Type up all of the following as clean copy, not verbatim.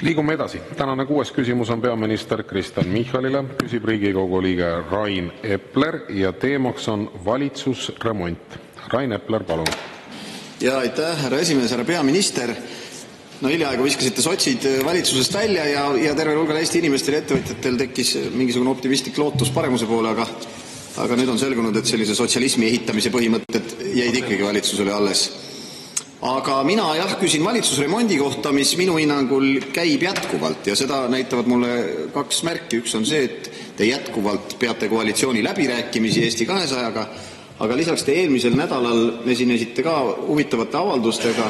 Liigume edasi. Tänane 6. küsimus on peaminister Kristen Michalile. Küsib Riigikogu liige Rain Epler ja teemaks on valitsusremont. Rain Epler, palun. Ja aitäh, härra esimees, härra peaminister. No hiljaaegu viskasite sotsid valitsusest välja ja tervel hulgal Eesti inimestel ja ettevõtjatel tekkis mingisugune optimistlik lootus paremuse poole, aga nüüd on selgunud, et sellise sotsialismi ehitamise põhimõtted jäid ikkagi valitsusele alles. Aga mina küsin valitsusremondi kohta, mis minu hinnangul käib jätkuvalt ja seda näitavad mulle kaks märki. Üks on see, et te jätkuvalt peate koalitsiooni läbirääkimisi Eesti 200-ga, aga lisaks te eelmisel nädalal esinesite ka huvitavate avaldustega,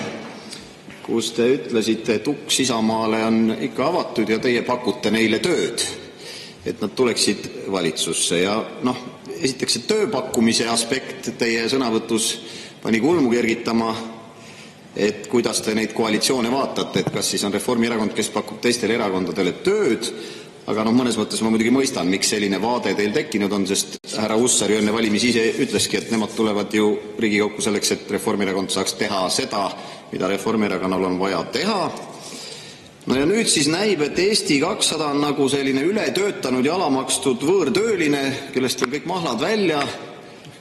kus te ütlesite, et uks Isamaale on ikka avatud ja teie pakute neile tööd, et nad tuleksid valitsusse. Ja esiteks see tööpakkumise aspekt teie sõnavõtus pani kulmu kergitama, et kuidas te neid koalitsioone vaatate, et kas siis on Reformierakond, kes pakub teistele erakondadele tööd, aga mõnes mõttes ma muidugi mõistan, miks selline vaade teil tekkinud on, sest härra Hussar ju enne valimisi ise ütleski, et nemad tulevad ju Riigikokku selleks, et Reformierakond saaks teha seda, mida Reformierakonnal on vaja teha. No ja nüüd siis näib, et Eesti 200 on nagu selline ületöötanud ja alamakstud võõrtööline, kellest on kõik mahlad välja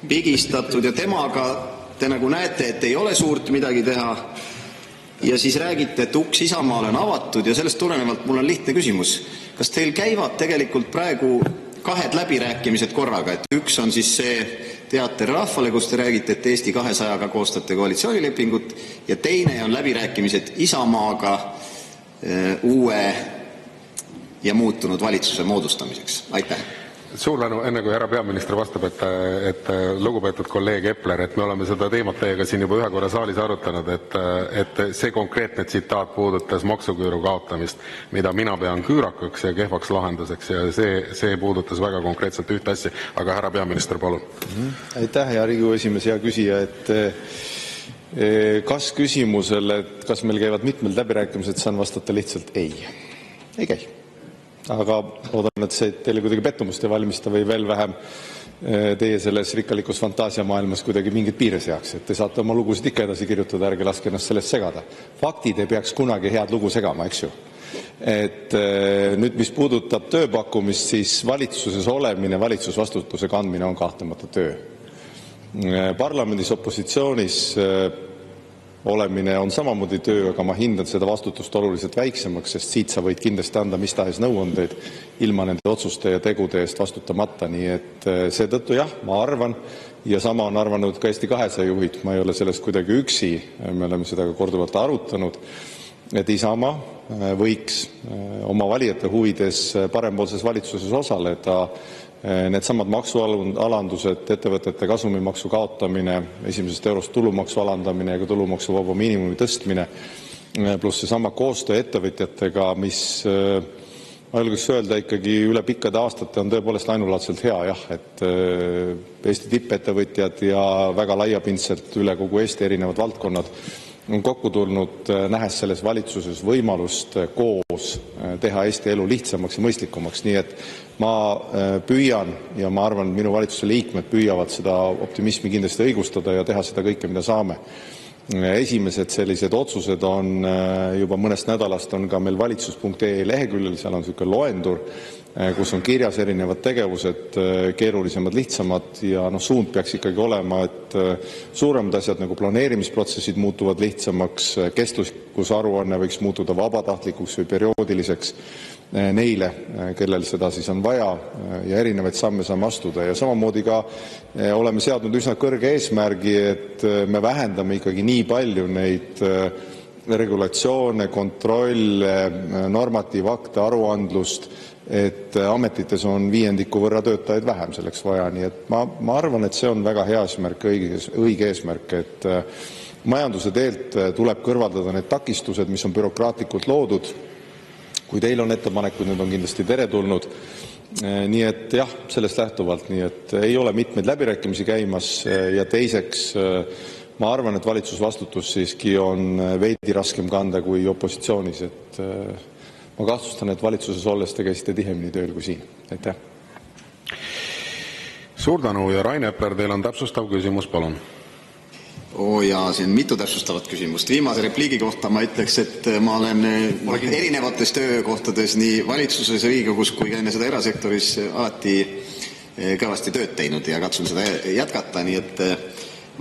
pigistatud ja temaga te nagu näete, et ei ole suurt midagi teha ja siis räägite, et uks Isamaale on avatud ja sellest tulenevalt mul on lihtne küsimus. Kas teil käivad tegelikult praegu kahed läbirääkimised korraga, et üks on siis see teater rahvale, kus te räägite, et Eesti 200-ga koostate koalitsioonilepingut ja teine on läbirääkimised Isamaaga uue ja muutunud valitsuse moodustamiseks? Aitäh! Suur tänu, enne kui härra peaminister vastab, et lugupeetud kolleeg Epler, et me oleme seda teemat teiega siin juba ühe korra saalis arutanud, et see konkreetne tsitaat puudutas maksuküüru kaotamist, mida mina pean küürakaks ja kehvaks lahenduseks ja see puudutas väga konkreetselt ühte asja. Aga härra peaminister, palun. Aitäh, hea Riigikogu esimees, hea küsija, et kas küsimusele, et kas meil käivad mitmed läbirääkimised, saan vastata lihtsalt ei käi. Aga loodan, et see teile kuidagi pettumust ei valmista või veel vähem teie selles rikkalikus fantaasiamaailmas kuidagi mingid piire seaks, et te saate oma lugusid ikka edasi kirjutada, ärge laske ennast sellest segada. Faktid ei peaks kunagi head lugu segama, eks ju. Et nüüd, mis puudutab tööpakkumist, siis valitsuses olemine, valitsusvastutuse kandmine on kahtlemata töö. Parlamendis opositsioonis olemine on samamoodi töö, aga ma hindan seda vastutust oluliselt väiksemaks, sest siit sa võid kindlasti anda mis tahes nõuandeid ilma nende otsuste ja tegude eest vastutamata. Nii et seetõttu ma arvan, ja sama on arvanud ka Eesti 200 juhid, ma ei ole sellest kuidagi üksi, me oleme seda ka korduvalt arutanud, et Isamaa võiks oma valijate huvides parempoolses valitsuses osaleda. Need samad maksualandused, ettevõtete kasumimaksu kaotamine, esimesest eurost tulumaksu alandamine ja ka tulumaksuvaba miinimumi tõstmine, pluss see sama koostöö ettevõtjatega, mis ma julgeks öelda ikkagi üle pikkade aastate on tõepoolest ainulaadselt hea, et Eesti tippettevõtjad ja väga laiapindselt üle kogu Eesti erinevad valdkonnad on kokku tulnud, nähes selles valitsuses võimalust koos teha Eesti elu lihtsamaks ja mõistlikumaks. Nii et ma püüan ja ma arvan, et minu valitsuse liikmed püüavad seda optimismi kindlasti õigustada ja teha seda kõike, mida saame. Esimesed sellised otsused on juba mõnest nädalast on ka meil valitsus.ee leheküljel, seal on selline loendur, kus on kirjas erinevad tegevused, keerulisemad, lihtsamad ja suund peaks ikkagi olema, et suuremad asjad nagu planeerimisprotsessid muutuvad lihtsamaks, kestlikkusaruanne võiks muutuda vabatahtlikuks või perioodiliseks neile, kellel seda siis on vaja ja erinevaid samme saame astuda ja samamoodi ka oleme seadnud üsna kõrge eesmärgi, et me vähendame ikkagi nii palju neid regulatsioone, kontrolle, normatiivakte, aruandlust, et ametites on 5% võrra töötajaid vähem selleks vaja, nii et ma arvan, et see on väga hea eesmärk, õige eesmärk, et majanduse teelt tuleb kõrvaldada need takistused, mis on bürokraatlikult loodud. Kui teil on ettepanekud, need on kindlasti teretulnud. Nii et sellest lähtuvalt, nii et ei ole mitmeid läbirääkimisi käimas ja teiseks ma arvan, et valitsusvastutus siiski on veidi raskem kanda kui opositsioonis, et ma kahtlustan, et valitsuses olles te käisite tihemini tööl kui siin. Aitäh! Suur tänu ja Rain Epler, teil on täpsustav küsimus, palun. Jaa, siin mitu täpsustavat küsimust. Viimase repliigi kohta ma ütleks, et ma olen erinevates töökohtades nii valitsuses, Riigikogus kui ka enne seda erasektoris alati kõvasti tööd teinud ja katsun seda jätkata, nii et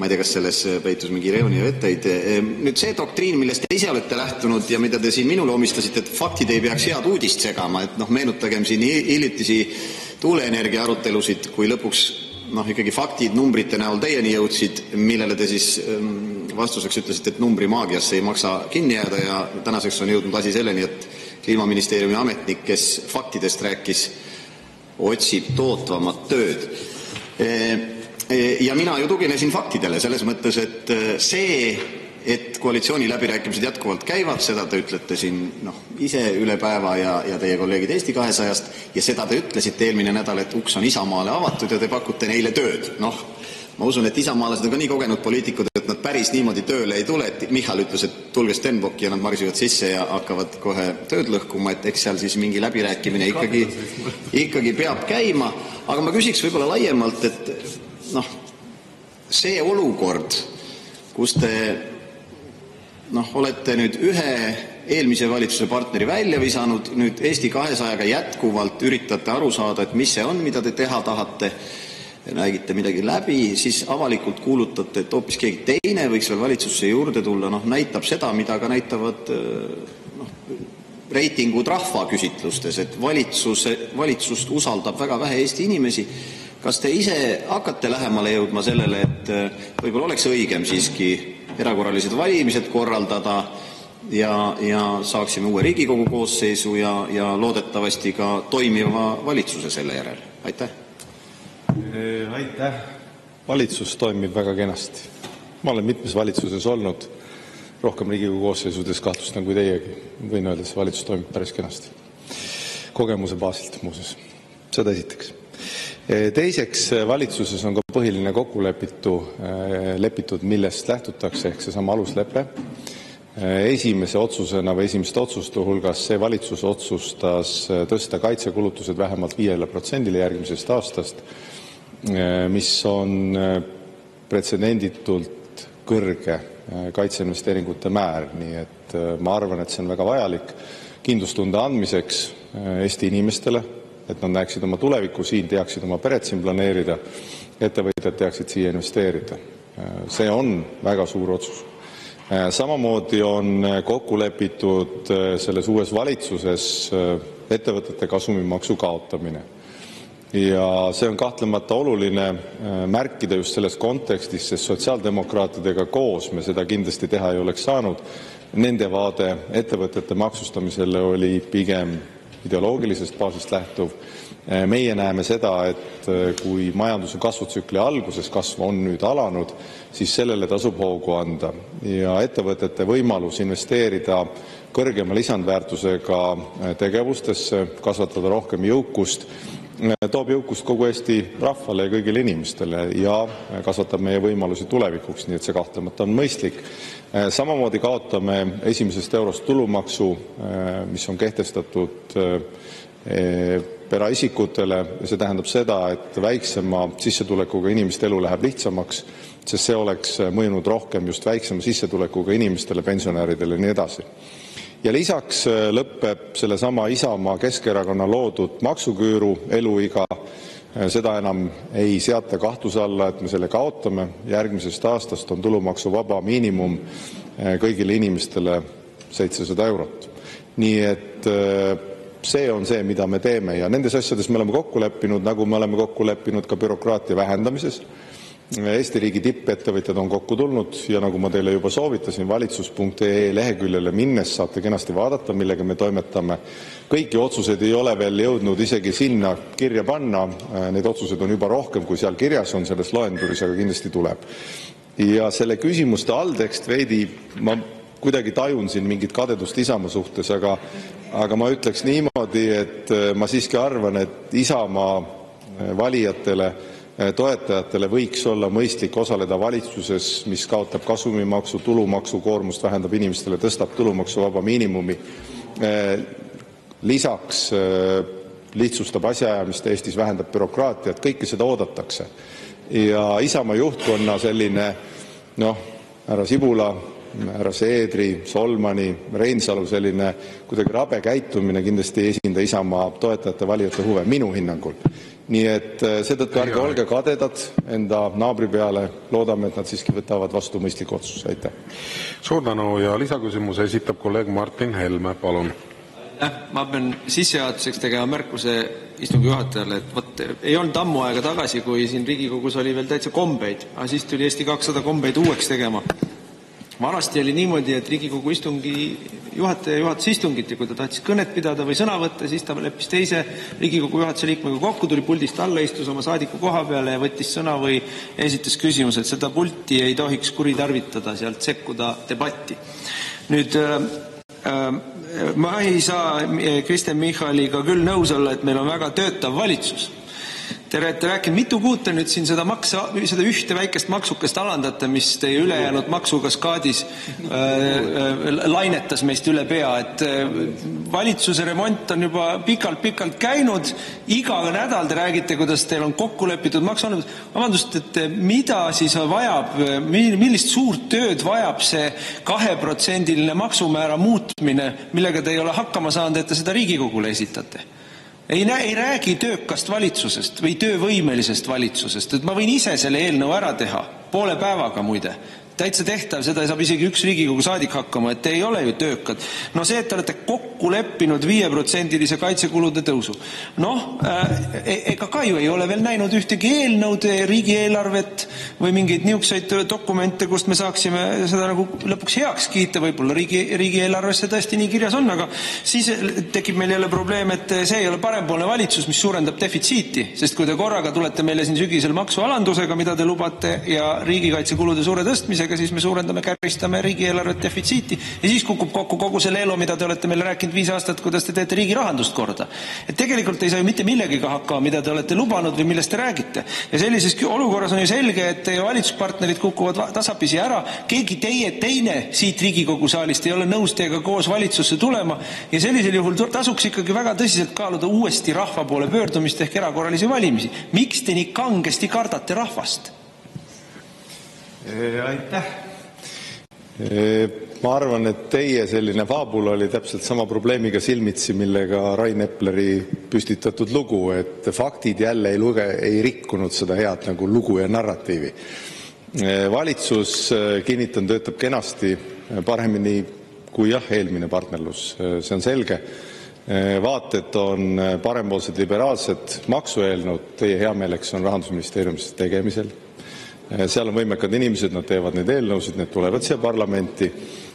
ma ei tea, kas selles peitus mingi ironia või etteheide. Nüüd see doktriin, millest te ise olete lähtunud ja mida te siin minule omistasite, et faktid ei peaks head uudist segama, et meenutagem siin hiljutisi tuuleenergia arutelusid, kui lõpuks ikkagi faktid numbrite näol teieni jõudsid, millele te siis vastuseks ütlesite, et numbri maagiasse ei maksa kinni jääda ja tänaseks on jõudnud asi selleni, et Kliimaministeeriumi ametnik, kes faktidest rääkis, otsib tootvamat tööd. Ja mina ju tuginesin faktidele selles mõttes, et see, et koalitsiooni läbirääkimised jätkuvalt käivad, seda te ütlete siin ise üle päeva ja teie kolleegid Eesti 200-st ja seda te ütlesite eelmine nädal, et uks on Isamaale avatud ja te pakute neile tööd. Ma usun, et isamaalased on ka nii kogenud poliitikud, et nad päris niimoodi tööle ei tule, et Michal ütles, et tulge Stenbocki ja nad marsivad sisse ja hakkavad kohe tööd lõhkuma, et eks seal siis mingi läbirääkimine ikkagi peab käima. Aga ma küsiks võib-olla laiemalt, et see olukord, kus te olete nüüd ühe eelmise valitsuse partneri välja visanud, nüüd Eesti 200-ga jätkuvalt üritate aru saada, et mis see on, mida te teha tahate, räägite midagi läbi, siis avalikult kuulutate, et hoopis keegi teine võiks veel valitsusse juurde tulla, näitab seda, mida ka näitavad reitingud rahvaküsitlustes, et valitsust usaldab väga vähe Eesti inimesi. Kas te ise hakkate lähemale jõudma sellele, et võib-olla oleks õigem siiski erakorralised valimised korraldada ja saaksime uue Riigikogu koosseisu ja loodetavasti ka toimiva valitsuse selle järel? Aitäh! Aitäh! Valitsus toimib väga kenasti. Ma olen mitmes valitsuses olnud, rohkem Riigikogu koosseisudes kahtlustan kui teiegi. Võin öelda, see valitsus toimib päris kenasti. Kogemuse baasilt muuseas. Seda esiteks. Teiseks, valitsuses on ka põhiline kokku lepitud, millest lähtutakse, ehk seesama aluslepe. Esimese otsusena või esimeste otsuste hulgas see valitsus otsustas tõsta kaitsekulutused vähemalt 5% järgmisest aastast, mis on pretsedenditult kõrge kaitseinvesteeringute määr, nii et ma arvan, et see on väga vajalik kindlustunde andmiseks Eesti inimestele, et nad näeksid oma tulevikku siin, teaksid oma peret siin planeerida, ettevõtjad teaksid siia investeerida. See on väga suur otsus. Samamoodi on kokku lepitud selles uues valitsuses ettevõtete kasumimaksu kaotamine. Ja see on kahtlemata oluline märkida just selles kontekstis, sest sotsiaaldemokraatidega koos me seda kindlasti teha ei oleks saanud. Nende vaade ettevõtete maksustamisele oli pigem ideoloogilisest baasist lähtuv. Meie näeme seda, et kui majanduse kasvutsükli alguses kasv on nüüd alanud, siis sellele tasub hoogu anda. Ja ettevõtete võimalus investeerida kõrgema lisandväärtusega tegevustesse, kasvatada rohkem jõukust, toob jõukust kogu Eesti rahvale ja kõigile inimestele ja kasvatab meie võimalusi tulevikuks, nii et see kahtlemata on mõistlik. Samamoodi kaotame esimesest eurost tulumaksu, mis on kehtestatud eraisikutele ja see tähendab seda, et väiksema sissetulekuga inimeste elu läheb lihtsamaks, sest see oleks mõjunud rohkem just väiksema sissetulekuga inimestele, pensionäridele ja nii edasi. Ja lisaks lõpeb sellesama Isamaa Keskerakonna loodud maksuküüru eluiga. Seda enam ei seata kahtluse alla, et me selle kaotame. Järgmisest aastast on tulumaksuvaba miinimum kõigile inimestele 700 eurot. Nii et see on see, mida me teeme ja nendes asjades me oleme kokku leppinud, nagu me oleme kokku leppinud ka bürokraatia vähendamises. Eesti riigi tippettevõtjad on kokku tulnud ja nagu ma teile juba soovitasin, valitsus.ee leheküljele minnes saate kenasti vaadata, millega me toimetame. Kõiki otsused ei ole veel jõudnud isegi sinna kirja panna. Need otsused on juba rohkem, kui seal kirjas on, selles loenduris, aga kindlasti tuleb. Ja selle küsimuste alltekst veidi, ma kuidagi tajun siin mingit kadedust Isamaa suhtes, aga ma ütleks niimoodi, et ma siiski arvan, et Isamaa valijatele toetajatele võiks olla mõistlik osaleda valitsuses, mis kaotab kasumimaksu, tulumaksu koormust, vähendab inimestele, tõstab tulumaksuvaba miinimumi. Lisaks lihtsustab asjaajamist Eestis, vähendab bürokraatiat, kõike seda oodatakse. Ja Isamaa juhtkonna selline härra Sibula, härra Seedri, Solmani, Reinsalu selline kuidagi rabe käitumine kindlasti ei esinda Isamaa toetajate valijate huve minu hinnangul. Nii et seetõttu ärge olge kadedad enda naabri peale, loodame, et nad siiski võtavad vastu mõistliku otsuse. Aitäh. Suur tänu ja lisaküsimuse esitab kolleeg Martin Helme, palun. Ma pean sissejuhatuseks tegema märkuse istungi juhatajale, et võt, ei olnud ammu aega tagasi, kui siin Riigikogus oli veel täitsa kombeid, aga siis tuli Eesti 200 kombeid uueks tegema. Vanasti oli niimoodi, et Riigikogu istungi juhataja juhatas istungit ja kui ta tahtis kõnet pidada või sõna võtta, siis ta leppis teise Riigikogu juhatuse liikmega kokku, tuli puldist alla, istus oma saadiku koha peale ja võttis sõna või esitas küsimused. Seda pulti ei tohiks kuritarvitada, sealt sekkuda debatti. Nüüd ma ei saa Kristen Michaliga küll nõus olla, et meil on väga töötav valitsus. Te rääkid, mitu kuud te nüüd siin seda ühte väikest maksukest alandate, mis teie ülejäänud maksukaskaadis lainetas meist üle pea. Et valitsuse remont on juba pikalt käinud. Iga nädal te räägite, kuidas teil on kokku lepitud maksualandus. Vabandust, et mida siis vajab, millist suurt tööd vajab see 2% maksumäära muutmine, millega te ei ole hakkama saanud, et te seda Riigikogule esitate? Ei räägi töökast valitsusest või töövõimelisest valitsusest. Et ma võin ise selle eelnõu ära teha, poole päevaga muide. Täitsa tehtav, seda saab isegi üks Riigikogu saadik hakkama, et te ei ole ju töökad. No see, et te olete kokku leppinud 5% kaitsekulude tõusu. Ega ka ju ei ole veel näinud ühtegi eelnõud, riigieelarvet või mingeid niisuguseid dokumente, kust me saaksime seda nagu lõpuks heaks kiita, võib-olla riigieelarvesse tõesti nii kirjas on, aga siis tekib meil jälle probleem, et see ei ole parempoolne valitsus, mis suurendab defitsiiti, sest kui te korraga tulete meile siin sügisel maksualandusega, mida te lubate, ja riigikaitsekulude suure tõstmisega, siis me suurendame, käristame riigieelarvet defitsiiti ja siis kukub kokku kogu selle elu, mida te olete meile rääkinud 5 aastat, kuidas te teete riigi rahandust korda. Et tegelikult ei saa ju mitte millegiga hakkama, mida te olete lubanud või millest te räägite. Ja sellises olukorras on ju selge, et teie valitsuspartnerid kukuvad tasapisi ära. Keegi teine siit Riigikogu saalist ei ole nõus teiega koos valitsusse tulema ja sellisel juhul tasuks ikkagi väga tõsiselt kaaluda uuesti rahva poole pöördumist ehk erakorralisi valimisi. Miks te nii kangesti kardate rahvast? Aitäh. Ma arvan, et teie selline faabul oli täpselt sama probleemiga silmitsi, millega Rain Epleri püstitatud lugu, et faktid jälle ei rikkunud seda head nagu lugu ja narratiivi. Valitsus, kinnitan, töötab kenasti, paremini kui eelmine partnerlus, see on selge. Vaated on parempoolsed liberaalsed maksueelnõud, teie heameeleks on Rahandusministeeriumis tegemisel. Seal on võimekad inimesed, nad teevad need eelnõusid, need tulevad siia parlamenti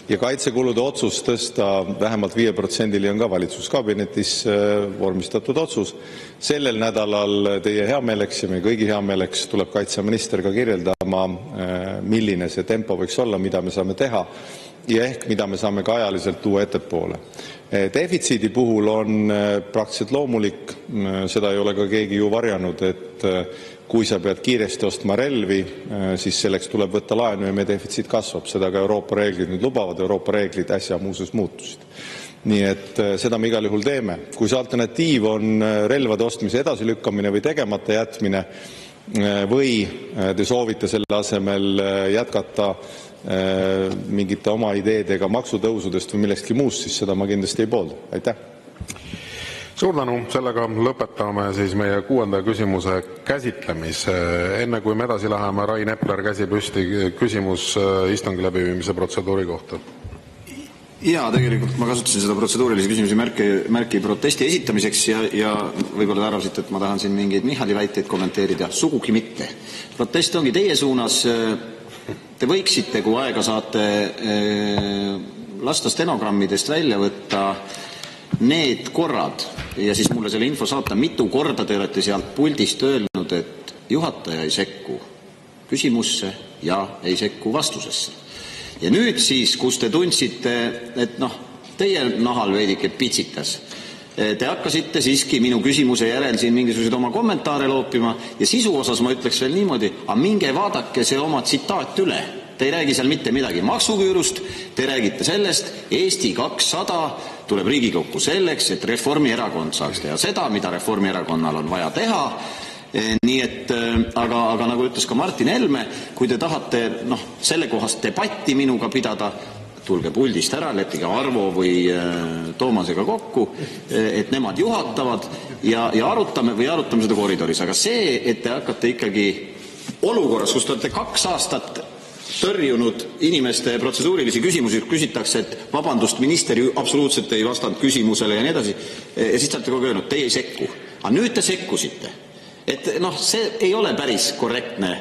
ja kaitsekulude otsus tõsta vähemalt 5% on ka valitsuskabinetis vormistatud otsus. Sellel nädalal teie heameeleks ja meie kõigi heameeleks tuleb kaitseminister ka kirjeldama, milline see tempo võiks olla, mida me saame teha ja ehk mida me saame ka ajaliselt tuua ettepoole. Defitsiidi puhul on praktiliselt loomulik, seda ei ole ka keegi ju varjanud, et kui sa pead kiiresti ostma relvi, siis selleks tuleb võtta laenu ja meie defitsiit kasvab. Seda ka Euroopa reeglid nüüd lubavad, Euroopa reeglid äsja muuseas muutusid. Nii et seda me igal juhul teeme. Kui see alternatiiv on relvade ostmise edasilükkamine või tegemata jätmine või te soovite selle asemel jätkata mingite oma ideedega maksutõusudest või millestki muust, siis seda ma kindlasti ei poolda. Aitäh! Suur tänu, sellega lõpetame siis meie 6. küsimuse käsitlemise. Enne kui me edasi läheme, Rain Epler, käsi püsti, küsimus istungi läbiviimise protseduuri kohta. Jaa, tegelikult ma kasutasin seda protseduurilisi küsimusi märki protesti esitamiseks ja võib-olla te arvasite, et ma tahan siin mingeid Michali väiteid kommenteerida. Sugugi mitte. Protest ongi teie suunas. Te võiksite, kui aega saate, lasta stenogrammidest välja võtta need korrad ja siis mulle selle info saata, mitu korda te olete sealt puldist öelnud, et juhataja ei sekku küsimusse ja ei sekku vastusesse. Ja nüüd siis, kus te tundsite, et teie nahal veidike pitsitas, te hakkasite siiski minu küsimuse järel siin mingisugused oma kommentaare loopima ja sisu osas ma ütleks veel niimoodi, aga minge vaadake see oma tsitaat üle. Te ei räägi seal mitte midagi maksuküürust, te räägite sellest, Eesti 200 tuleb Riigikokku selleks, et Reformierakond saaks teha seda, mida Reformierakonnal on vaja teha. Nii et, aga nagu ütles ka Martin Helme, kui te tahate sellekohast debatti minuga pidada, tulge puldist ära, leppige Arvo või Toomasega kokku, et nemad juhatavad ja arutame seda koridoris. Aga see, et te hakkate ikkagi olukorras, kus te olete 2 aastat tõrjunud inimeste protseduurilisi küsimusi, küsitakse, et vabandust, minister ju absoluutselt ei vastanud küsimusele ja nii edasi, ja siis te olete kogu öelnud, teie ei sekku. Aga nüüd te sekkusite. Et see ei ole päris korrektne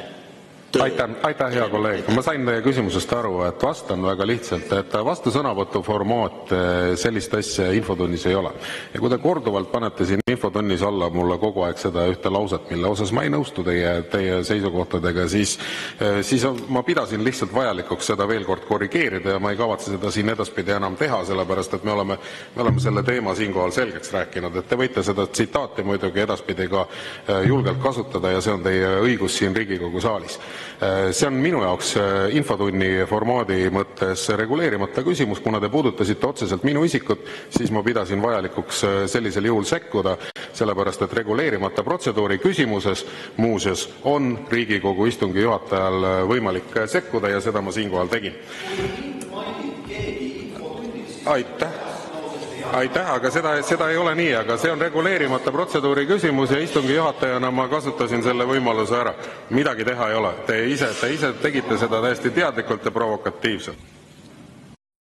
töö. Aitäh, hea kolleeg. Ma sain teie küsimusest aru, et vastan väga lihtsalt, et vastusõnavõtu formaat sellist asja infotunnis ei ole. Ja kui te korduvalt panete siin infotunnis alla mulle kogu aeg seda ühte lauset, mille osas ma ei nõustu teie seisukohtadega, siis ma pidasin lihtsalt vajalikuks seda veel kord korrigeerida ja ma ei kavatse seda siin edaspidi enam teha, sellepärast et me oleme selle teema siinkohal selgeks rääkinud, et te võite seda tsitaati muidugi edaspidi ka julgelt kasutada ja see on teie õigus siin Riigikogu saalis. See on minu jaoks infotunni formaadi mõttes reguleerimata küsimus, kuna te puudutasite otseselt minu isikut, siis ma pidasin vajalikuks sellisel juhul sekkuda, sellepärast et reguleerimata protseduuri küsimuses muuseas on Riigikogu istungi juhatajal võimalik sekkuda ja seda ma siinkohal tegin. Aitäh, aga seda ei ole nii, aga see on reguleerimata protseduuri küsimus ja istungi juhatajana ma kasutasin selle võimaluse ära. Midagi teha ei ole. Te ise tegite seda täiesti teadlikult ja provokatiivselt.